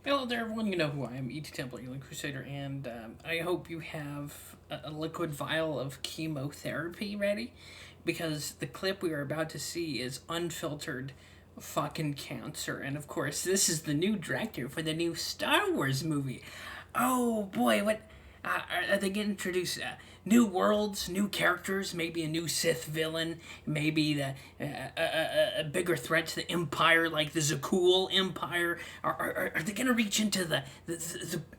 Hello there, everyone. You know who I am, E.T. Templar, Healing Crusader, and I hope you have a liquid vial of chemotherapy ready, because the clip we are about to see is unfiltered fucking cancer. And of course, this is the new director for the new Star Wars movie. Oh boy, what are they going to introduce? New worlds, new characters, maybe a new Sith villain, maybe a bigger threat to the Empire, like the Zakul Empire. Are they going to reach into the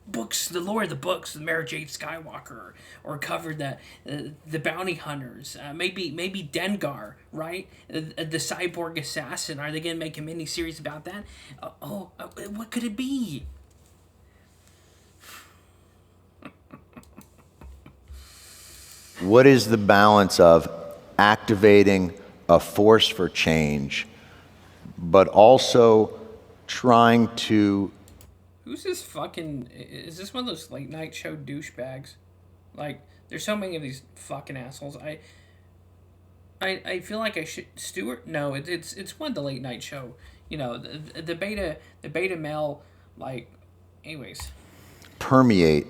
books, the lore of the books, the Mara Jade Skywalker, or cover the bounty hunters? Maybe Dengar, right? The cyborg assassin. Are they going to make a mini series about that? What could it be? What is the balance of activating a force for change, but also trying to... Who's this fucking? Is this one of those late night show douchebags? Like, there's so many of these fucking assholes. I feel like I should Stewart. No, it's one of the late night show. You know, the beta male. Like, anyways. permeate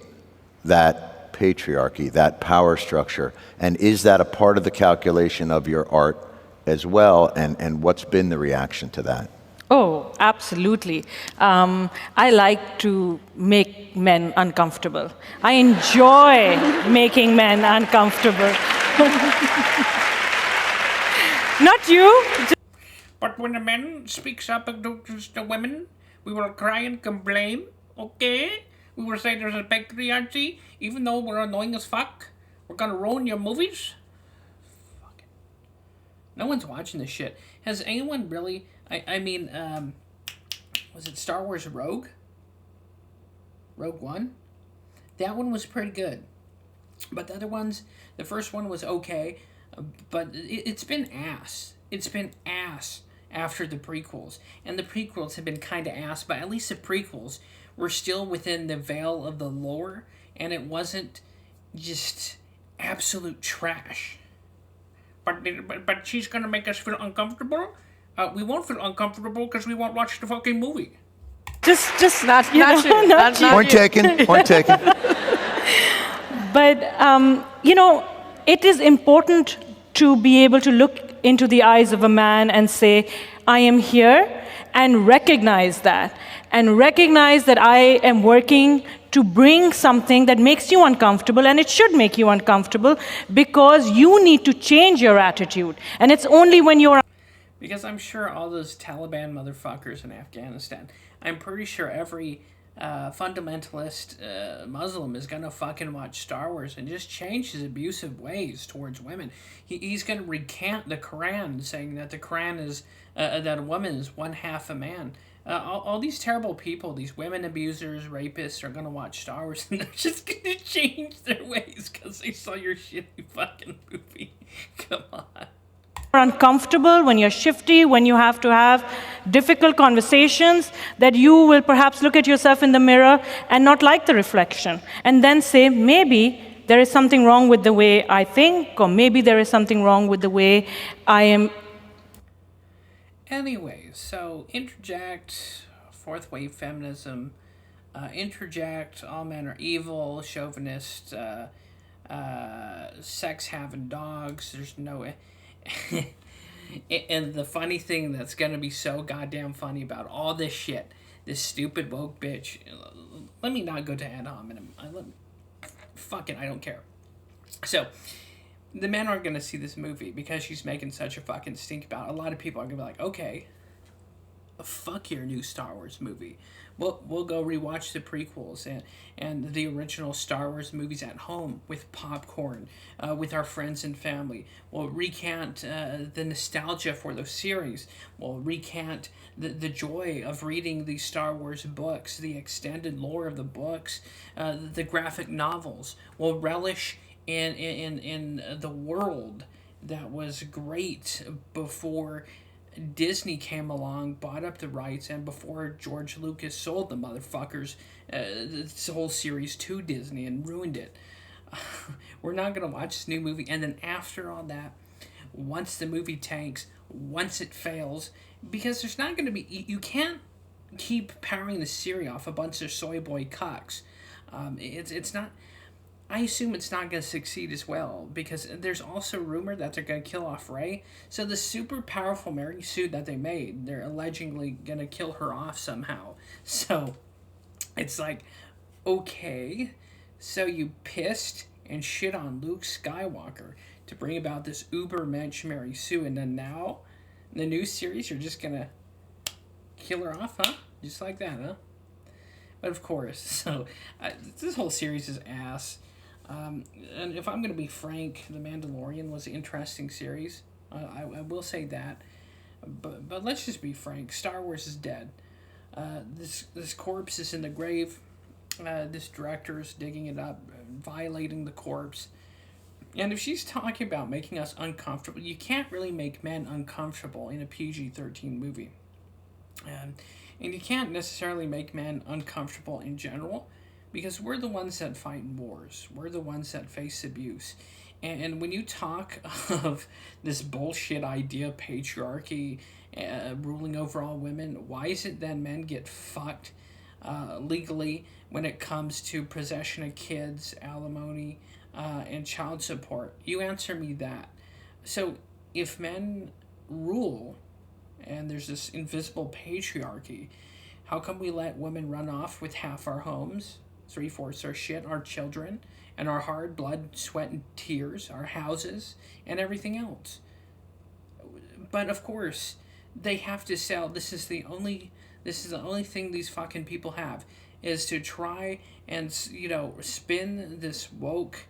that patriarchy, that power structure? And is that a part of the calculation of your art as well? And what's been the reaction to that? Oh, absolutely. I like to make men uncomfortable. I enjoy making men uncomfortable. Not you. But when a man speaks up against the women, we will cry and complain. Okay, we will say there's a patriarchy, even though we're annoying as fuck. We're gonna ruin your movies. Fuck it. No one's watching this shit. Has anyone really? I mean, was it Star Wars Rogue? Rogue One? That one was pretty good. But the other ones, the first one was okay, but it's been ass. It's been ass after the prequels. And the prequels have been kind of ass, but at least the prequels were still within the veil of the lore, and it wasn't just absolute trash. But she's gonna make us feel uncomfortable? We won't feel uncomfortable because we won't watch the fucking movie. Just Not you. not you. Point taken, point taken. But, it is important to be able to look into the eyes of a man and say, I am here, and recognize that. And recognize that I am working to bring something that makes you uncomfortable, and it should make you uncomfortable because you need to change your attitude. And it's only when you're... Because I'm sure all those Taliban motherfuckers in Afghanistan, I'm pretty sure every fundamentalist Muslim is gonna fucking watch Star Wars and just change his abusive ways towards women. He's gonna recant the Quran, saying that the Quran is that a woman is one half a man. All these terrible people, these women abusers, rapists, are gonna watch Star Wars and they're just gonna change their ways because they saw your shitty fucking movie. Come on. uncomfortable, when you're shifty, when you have to have difficult conversations, that you will perhaps look at yourself in the mirror and not like the reflection, and then say, maybe there is something wrong with the way I think, or maybe there is something wrong with the way I am. Anyways, so interject fourth wave feminism, interject all men are evil, chauvinist, sex having dogs. There's no. And the funny thing that's gonna be so goddamn funny about all this shit, this stupid woke bitch. Let me not go to ad hominem. Fuck it, I don't care. So, the men aren't gonna see this movie because she's making such a fucking stink about it. A lot of people are gonna be like, okay, fuck your new Star Wars movie. We'll go rewatch the prequels and the original Star Wars movies at home with popcorn, with our friends and family. We'll recant the nostalgia for those series. We'll recant the joy of reading the Star Wars books, the extended lore of the books, the graphic novels. We'll relish in the world that was great before Disney came along, bought up the rights, and before George Lucas sold the motherfuckers this whole series to Disney and ruined it. We're not going to watch this new movie, and then after all that, once the movie tanks, once it fails, because there's not going to be... You can't keep powering the series off a bunch of soy boy cucks. It's not. I assume it's not going to succeed as well because there's also rumor that they're going to kill off Rey. So the super powerful Mary Sue that they made, they're allegedly going to kill her off somehow. So it's like, okay, so you pissed and shit on Luke Skywalker to bring about this uber mensch Mary Sue, and then now in the new series you're just going to kill her off, huh? Just like that, huh? But of course, so this whole series is ass. And if I'm going to be frank, The Mandalorian was an interesting series. I will say that. But let's just be frank. Star Wars is dead. This corpse is in the grave. This director is digging it up, violating the corpse. And if she's talking about making us uncomfortable, you can't really make men uncomfortable in a PG-13 movie. And you can't necessarily make men uncomfortable in general, because we're the ones that fight in wars. We're the ones that face abuse. And when you talk of this bullshit idea of patriarchy ruling over all women, why is it that men get fucked legally when it comes to possession of kids, alimony, and child support? You answer me that. So if men rule and there's this invisible patriarchy, how come we let women run off with half our homes, 3/4 our shit, our children, and our hard blood, sweat, and tears, our houses, and everything else? But of course, they have to sell. This is the only thing these fucking people have, is to try and, spin this woke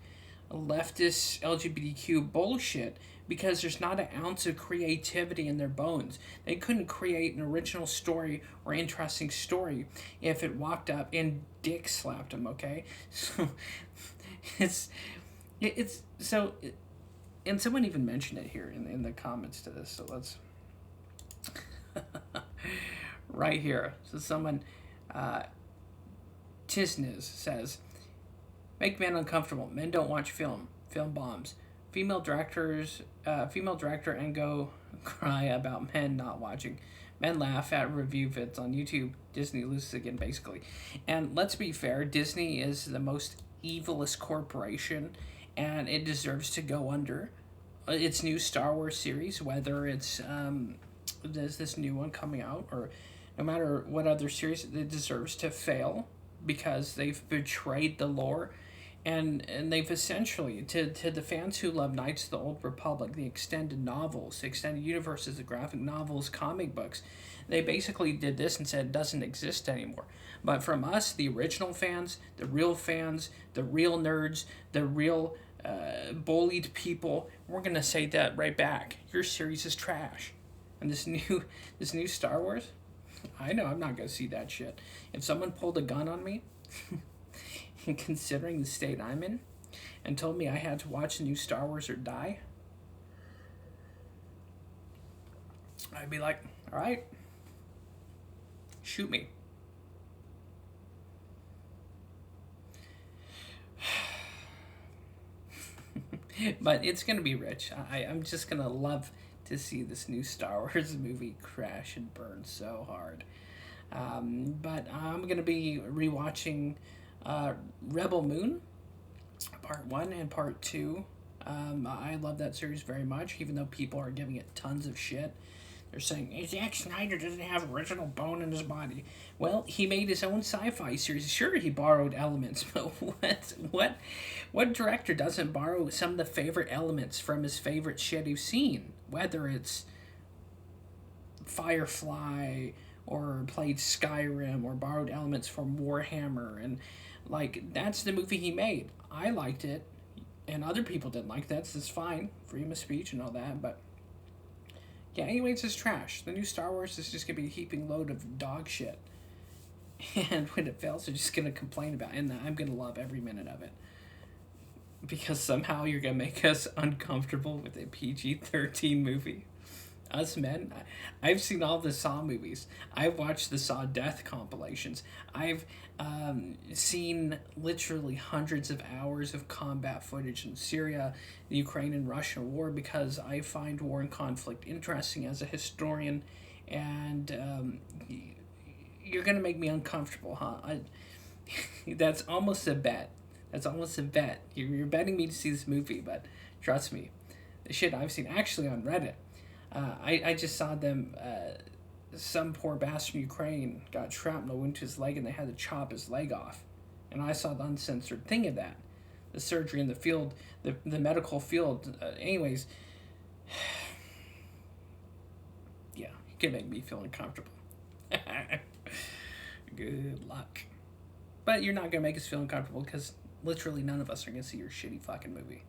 leftist LGBTQ bullshit, because there's not an ounce of creativity in their bones. They couldn't create an original story or interesting story if it walked up and dick slapped them, okay? So and someone even mentioned it here in the comments to this, so let's right here. So someone Tisniz says, make men uncomfortable. Men don't watch film bombs. Female director and go cry about men not watching. Men laugh at review vids on YouTube. Disney loses again, basically. And let's be fair, Disney is the most evilest corporation, and it deserves to go under. Its new Star Wars series, whether it's there's this new one coming out, or no matter what other series, it deserves to fail because they've betrayed the lore. And they've essentially, to the fans who love Knights of the Old Republic, the extended novels, the extended universes, the graphic novels, comic books, they basically did this and said it doesn't exist anymore. But from us, the original fans, the real nerds, the real bullied people, we're going to say that right back. Your series is trash. And this new Star Wars, I know I'm not going to see that shit. If someone pulled a gun on me... And considering the state I'm in, and told me I had to watch the new Star Wars or die, I'd be like, all right, shoot me. But it's going to be rich. I'm just going to love to see this new Star Wars movie crash and burn so hard. But I'm going to be rewatching Rebel Moon, Part 1 and Part 2. I love that series very much, even though people are giving it tons of shit. They're saying, Zack Snyder doesn't have original bone in his body. Well, he made his own sci-fi series. Sure, he borrowed elements, but what director doesn't borrow some of the favorite elements from his favorite shit he's seen? Whether it's Firefly, or played Skyrim, or borrowed elements from Warhammer, and that's the movie he made. I liked it, and other people didn't like that. So it's fine, freedom of speech and all that. But yeah, anyways, it's trash. The new Star Wars is just gonna be a heaping load of dog shit, and when it fails, they're just gonna complain about it, and I'm gonna love every minute of it, because somehow you're gonna make us uncomfortable with a PG-13 movie. Us men, I've seen all the Saw movies. I've watched the Saw Death compilations. I've seen literally hundreds of hours of combat footage in Syria, the Ukraine and Russia war, because I find war and conflict interesting as a historian, and you're gonna make me uncomfortable, huh? That's almost a bet. That's almost a bet. You're betting me to see this movie, but trust me, the shit I've seen actually on Reddit. I just saw them. Some poor bastard from Ukraine got shrapnel into his leg, and they had to chop his leg off. And I saw the uncensored thing of that, the surgery in the field, the medical field. Anyways, yeah, you can make me feel uncomfortable. Good luck. But you're not gonna make us feel uncomfortable because literally none of us are gonna see your shitty fucking movie.